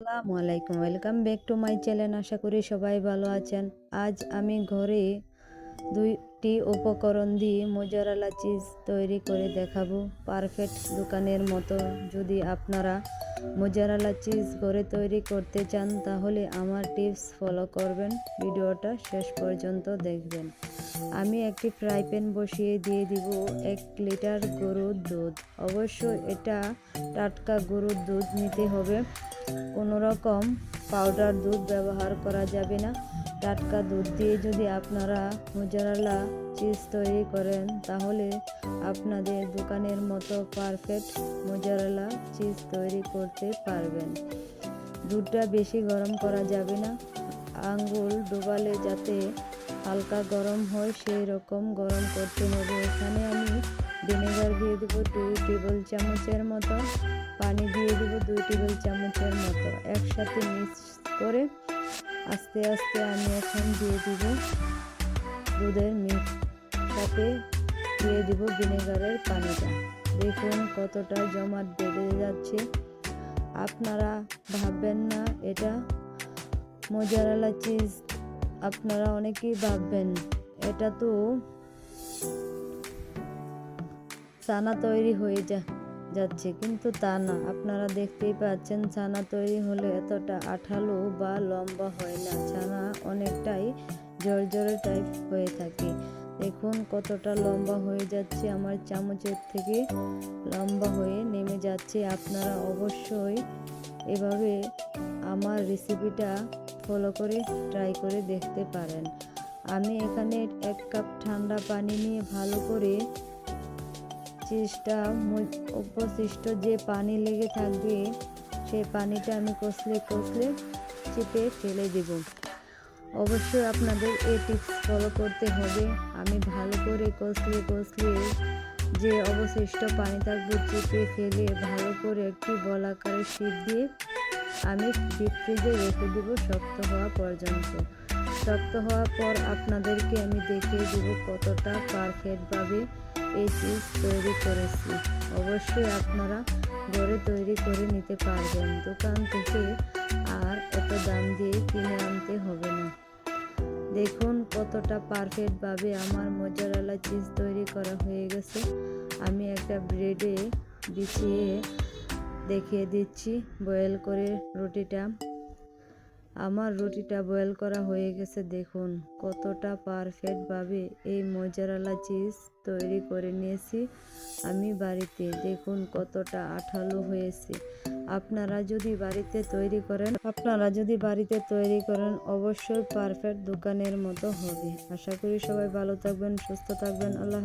আসসালামু আলাইকুম, welcome back to my channel. আশা করি সবাই ভালো আছেন। আজ আমি ঘরে দুইটি উপকরণ দিয়ে মোজারেলা চিজ তৈরি করে দেখাবো পারফেক্ট দোকানের মতো। যদি আপনারা মোজারেলা চিজ ঘরে তৈরি করতে চান তাহলে আমার টিপস ফলো করবেন, ভিডিওটা শেষ পর্যন্ত দেখবেন। আমি একটি ফ্রাই প্যান বসিয়ে দিয়ে দিব 1 লিটার গরুর দুধ। অবশ্যই এটা টাটকা গরুর দুধ নিতে হবে, কোনো রকম পাউডার দুধ ব্যবহার করা যাবে না। টাটকা দুধ দিয়ে যদি আপনারা মোজারেলা চিজ তৈরি করেন তাহলে আপনাদের দোকানের মতো পারফেক্ট মোজারেলা চিজ তৈরি করতে পারবেন। দুধটা বেশি গরম করা যাবে না, আঙ্গুল ডোবালে যাতে হালকা গরম হয় সেই রকম গরম করতে হবে। এখানে আমি ভিনেগার দিয়ে দেবো 2 টেবিল চামচের মতো, পানি দিয়ে দেবো 2 টেবিল চামচের মতো। একসাথে মিক্স করে আস্তে আস্তে আমি এখন দিয়ে দিব দুধের মিক্স, সাথে দিয়ে দিব ভিনেগারের পানিটা। দেখুন কতটা জমাট বেঁধে যাচ্ছে। আপনারা ভাববেন না এটা মোজারেলা চিজ, আপনারা অনেকেই ভাববেন এটা তো ছানা তৈরি হয়ে যাচ্ছে, কিন্তু তা না। আপনারা দেখতেই পাচ্ছেন ছানা তৈরি হলে এতটা আঠালো বা লম্বা হয় না, ছানা অনেকটাই জড়জড়ে টাইপ হয়ে থাকে। দেখুন কতটা লম্বা হয়ে যাচ্ছে, আমার চামচের থেকে লম্বা হয়ে নেমে যাচ্ছে। আপনারা অবশ্যই এভাবে আমার রেসিপিটা ফলো করে ট্রাই করে দেখতে পারেন। আমি এখানে 1 কাপ ঠান্ডা পানি নিয়ে ভালো করে চিজটা অবশিষ্ট যে পানি লেগে থাকবে সেই পানিটা আমি কষলে চেপে ফেলে দেব। অবশ্যই আপনাদের এই টিপস ফলো করতে হবে। আমি ভালো করে কষলে যে অবশিষ্ট পানি থাকবে চেপে ফেলে ভালো করে একটি বলাকারে শিট দিয়ে আমি ডিপ ফ্রিজে রেখে দেবো শক্ত হওয়া পর্যন্ত। শক্ত হওয়ার পর আপনাদেরকে আমি দেখিয়ে দেব কতটা পারফেক্টভাবে এই চিজ তৈরি করেছি। অবশ্যই আপনারা ঘরে তৈরি করে নিতে পারবেন, দোকান থেকে আর এত দাম দিয়ে কিনে আনতে হবে না। দেখুন কতটা পারফেক্টভাবে আমার মোজারেলা চিজ তৈরি করা হয়ে গেছে। আমি একটা ব্রেডে বিছিয়ে দেখিয়ে দিচ্ছি বয়েল করে রুটিটা। আমার রুটিটা বয়েল করা হয়ে গেছে। দেখুন কতটা পারফেক্টভাবে এই মোজারেলা চিজ তৈরি করে নিয়েছি আমি বাড়িতে। দেখুন কতটা আঠালো হয়েছে। আপনারা যদি বাড়িতে তৈরি করেন অবশ্যই পারফেক্ট দোকানের মতো হবে। আশা করি সবাই ভালো থাকবেন, সুস্থ থাকবেন। আল্লাহ।